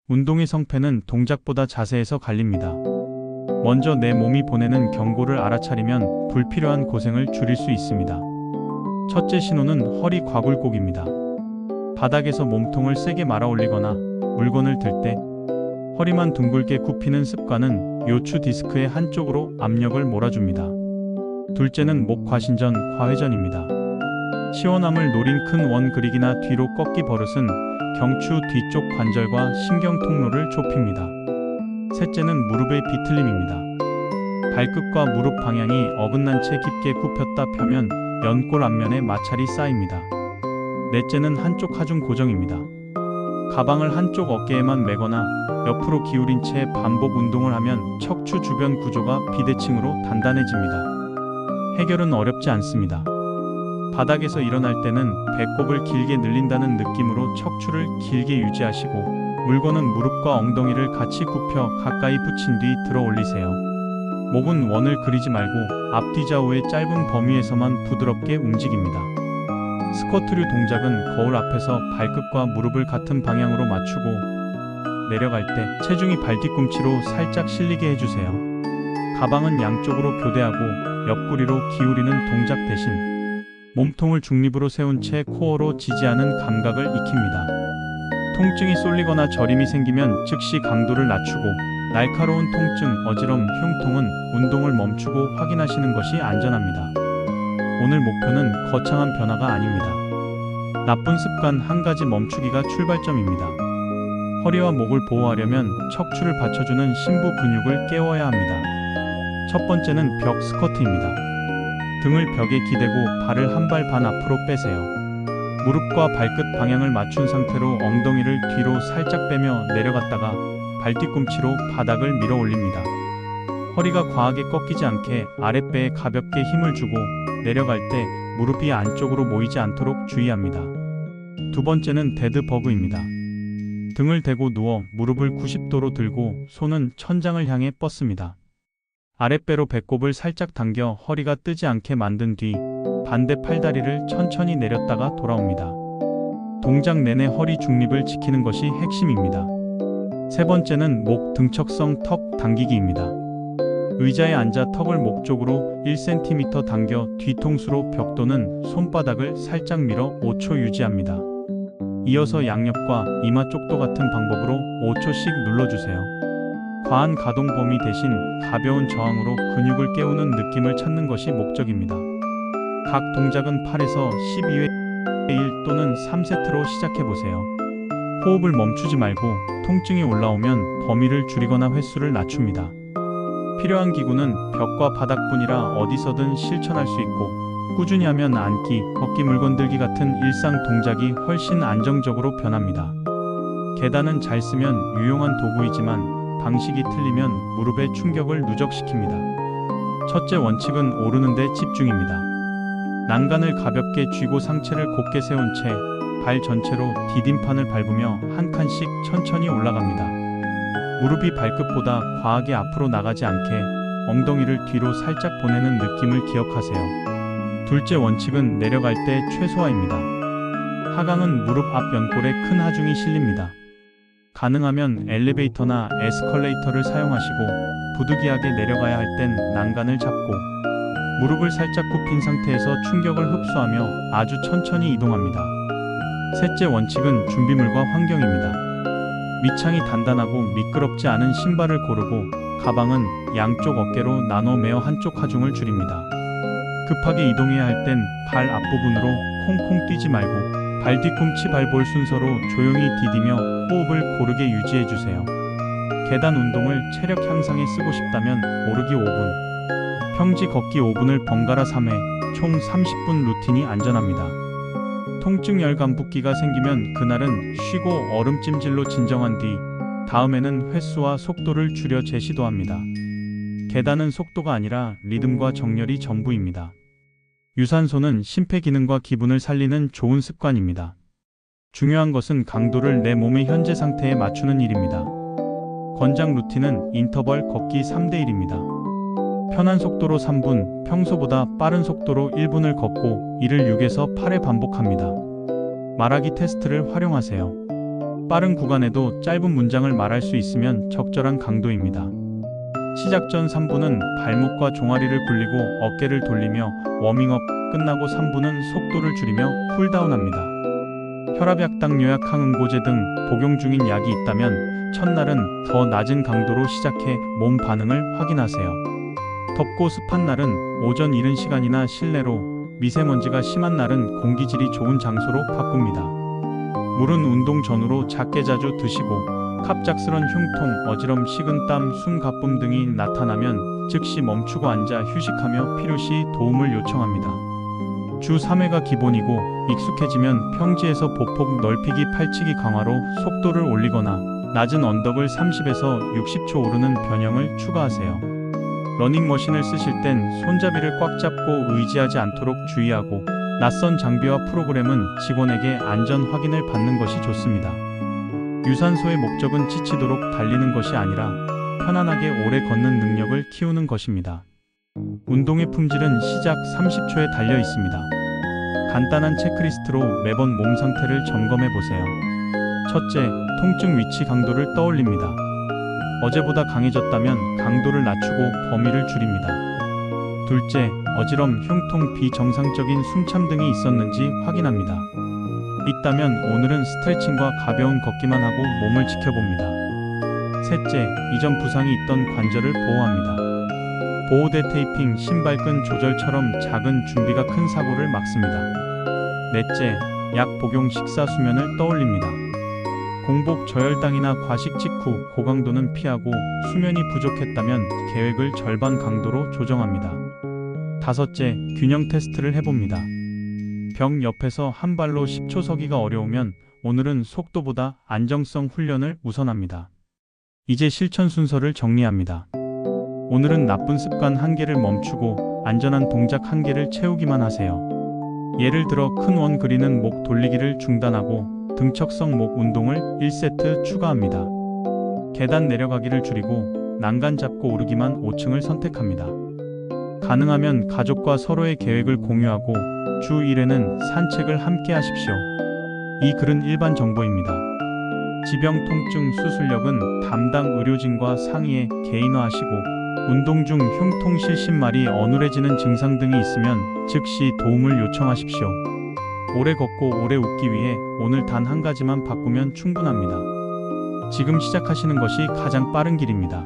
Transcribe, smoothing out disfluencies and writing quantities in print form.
운동의 성패는 동작보다 자세에서 갈립니다. 먼저 내 몸이 보내는 경고를 알아차리면 불필요한 고생을 줄일 수 있습니다. 첫째 신호는 허리 과굴곡입니다. 바닥에서 몸통을 세게 말아 올리거나 물건을 들 때 허리만 둥글게 굽히는 습관은 요추 디스크의 한쪽으로 압력을 몰아줍니다. 둘째는 목 과신전, 과회전입니다. 시원함을 노린 큰 원 그리기나 뒤로 꺾기 버릇은 경추 뒤쪽 관절과 신경 통로를 좁힙니다. 셋째는 무릎의 비틀림입니다. 발끝과 무릎 방향이 어긋난 채 깊게 굽혔다 펴면 연골 앞면에 마찰이 쌓입니다. 넷째는 한쪽 하중 고정입니다. 가방을 한쪽 어깨에만 메거나 옆으로 기울인 채 반복 운동을 하면 척추 주변 구조가 비대칭으로 단단해집니다. 해결은 어렵지 않습니다. 바닥에서 일어날 때는 배꼽을 길게 늘린다는 느낌으로 척추를 길게 유지하시고 물건은 무릎과 엉덩이를 같이 굽혀 가까이 붙인 뒤 들어 올리세요. 목은 원을 그리지 말고 앞뒤 좌우의 짧은 범위에서만 부드럽게 움직입니다. 스쿼트류 동작은 거울 앞에서 발끝과 무릎을 같은 방향으로 맞추고 내려갈 때 체중이 발뒤꿈치로 살짝 실리게 해주세요. 가방은 양쪽으로 교대하고 옆구리로 기울이는 동작 대신 몸통을 중립으로 세운 채 코어로 지지하는 감각을 익힙니다. 통증이 쏠리거나 저림이 생기면 즉시 강도를 낮추고 날카로운 통증, 어지럼, 흉통은 운동을 멈추고 확인하시는 것이 안전합니다. 오늘 목표는 거창한 변화가 아닙니다. 나쁜 습관 한 가지 멈추기가 출발점입니다. 허리와 목을 보호하려면 척추를 받쳐주는 심부 근육을 깨워야 합니다. 첫 번째는 벽 스쿼트입니다. 등을 벽에 기대고 발을 한 발 반 앞으로 빼세요. 무릎과 발끝 방향을 맞춘 상태로 엉덩이를 뒤로 살짝 빼며 내려갔다가 발뒤꿈치로 바닥을 밀어 올립니다. 허리가 과하게 꺾이지 않게 아랫배에 가볍게 힘을 주고 내려갈 때 무릎이 안쪽으로 모이지 않도록 주의합니다. 두 번째는 데드 버그입니다. 등을 대고 누워 무릎을 90도로 들고 손은 천장을 향해 뻗습니다. 아랫배로 배꼽을 살짝 당겨 허리가 뜨지 않게 만든 뒤 반대 팔다리를 천천히 내렸다가 돌아옵니다. 동작 내내 허리 중립을 지키는 것이 핵심입니다. 세 번째는 목 등척성 턱 당기기입니다. 의자에 앉아 턱을 목 쪽으로 1cm 당겨 뒤통수로 벽 또는 손바닥을 살짝 밀어 5초 유지합니다. 이어서 양옆과 이마 쪽도 같은 방법으로 5초씩 눌러주세요. 과한 가동 범위 대신 가벼운 저항으로 근육을 깨우는 느낌을 찾는 것이 목적입니다. 각 동작은 8에서 12회 1 또는 3세트로 시작해보세요. 호흡을 멈추지 말고 통증이 올라오면 범위를 줄이거나 횟수를 낮춥니다. 필요한 기구는 벽과 바닥뿐이라 어디서든 실천할 수 있고 꾸준히 하면 앉기, 걷기, 물건 들기 같은 일상 동작이 훨씬 안정적으로 변합니다. 계단은 잘 쓰면 유용한 도구이지만 방식이 틀리면 무릎의 충격을 누적시킵니다. 첫째 원칙은 오르는 데 집중입니다. 난간을 가볍게 쥐고 상체를 곧게 세운 채 발 전체로 디딤판을 밟으며 한 칸씩 천천히 올라갑니다. 무릎이 발끝보다 과하게 앞으로 나가지 않게 엉덩이를 뒤로 살짝 보내는 느낌을 기억하세요. 둘째 원칙은 내려갈 때 최소화입니다. 하강은 무릎 앞 연골에 큰 하중이 실립니다. 가능하면 엘리베이터나 에스컬레이터를 사용하시고 부득이하게 내려가야 할 땐 난간을 잡고 무릎을 살짝 굽힌 상태에서 충격을 흡수하며 아주 천천히 이동합니다. 셋째 원칙은 준비물과 환경입니다. 밑창이 단단하고 미끄럽지 않은 신발을 고르고 가방은 양쪽 어깨로 나눠 메어 한쪽 하중을 줄입니다. 급하게 이동해야 할 땐 발 앞부분으로 콩콩 뛰지 말고 발 뒤꿈치 발볼 순서로 조용히 디디며 호흡을 고르게 유지해주세요. 계단 운동을 체력 향상에 쓰고 싶다면 오르기 5분, 평지 걷기 5분을 번갈아 3회, 총 30분 루틴이 안전합니다. 통증 열감 붓기가 생기면 그날은 쉬고 얼음찜질로 진정한 뒤 다음에는 횟수와 속도를 줄여 재시도합니다. 계단은 속도가 아니라 리듬과 정렬이 전부입니다. 유산소는 심폐기능과 기분을 살리는 좋은 습관입니다. 중요한 것은 강도를 내 몸의 현재 상태에 맞추는 일입니다. 권장 루틴은 인터벌 걷기 3대1입니다. 편한 속도로 3분, 평소보다 빠른 속도로 1분을 걷고 이를 6에서 8회 반복합니다. 말하기 테스트를 활용하세요. 빠른 구간에도 짧은 문장을 말할 수 있으면 적절한 강도입니다. 시작 전 3분은 발목과 종아리를 굴리고 어깨를 돌리며 워밍업, 끝나고 3분은 속도를 줄이며 쿨다운합니다. 혈압약, 당뇨약, 항응고제 등 복용 중인 약이 있다면 첫날은 더 낮은 강도로 시작해 몸 반응을 확인하세요. 덥고 습한 날은 오전 이른 시간이나 실내로, 미세먼지가 심한 날은 공기질이 좋은 장소로 바꿉니다. 물은 운동 전후로 작게 자주 드시고 갑작스런 흉통, 어지럼, 식은땀, 숨가쁨 등이 나타나면 즉시 멈추고 앉아 휴식하며 필요시 도움을 요청합니다. 주 3회가 기본이고 익숙해지면 평지에서 보폭 넓히기, 팔치기 강화로 속도를 올리거나 낮은 언덕을 30에서 60초 오르는 변형을 추가하세요. 러닝머신을 쓰실 땐 손잡이를 꽉 잡고 의지하지 않도록 주의하고 낯선 장비와 프로그램은 직원에게 안전 확인을 받는 것이 좋습니다. 유산소의 목적은 지치도록 달리는 것이 아니라 편안하게 오래 걷는 능력을 키우는 것입니다. 운동의 품질은 시작 30초에 달려 있습니다. 간단한 체크리스트로 매번 몸 상태를 점검해 보세요. 첫째, 통증 위치, 강도를 떠올립니다. 어제보다 강해졌다면 강도를 낮추고 범위를 줄입니다. 둘째, 어지럼, 흉통, 비정상적인 숨참 등이 있었는지 확인합니다. 있다면 오늘은 스트레칭과 가벼운 걷기만 하고 몸을 지켜봅니다. 셋째, 이전 부상이 있던 관절을 보호합니다. 보호대, 테이핑, 신발끈 조절처럼 작은 준비가 큰 사고를 막습니다. 넷째, 약 복용, 식사, 수면을 떠올립니다. 공복, 저혈당이나 과식 직후 고강도는 피하고 수면이 부족했다면 계획을 절반 강도로 조정합니다. 다섯째, 균형 테스트를 해봅니다. 벽 옆에서 한 발로 10초 서기가 어려우면 오늘은 속도보다 안정성 훈련을 우선합니다. 이제 실천 순서를 정리합니다. 오늘은 나쁜 습관 1개를 멈추고 안전한 동작 1개를 채우기만 하세요. 예를 들어 큰 원 그리는 목 돌리기를 중단하고 등척성 목 운동을 1세트 추가합니다. 계단 내려가기를 줄이고 난간 잡고 오르기만 5층을 선택합니다. 가능하면 가족과 서로의 계획을 공유하고 주 1회는 산책을 함께 하십시오. 이 글은 일반 정보입니다. 지병, 통증, 수술력은 담당 의료진과 상의해 개인화하시고 운동 중 흉통, 실신말이 어눌해지는 증상 등이 있으면 즉시 도움을 요청하십시오. 오래 걷고 오래 웃기 위해 오늘 단 한 가지만 바꾸면 충분합니다. 지금 시작하시는 것이 가장 빠른 길입니다.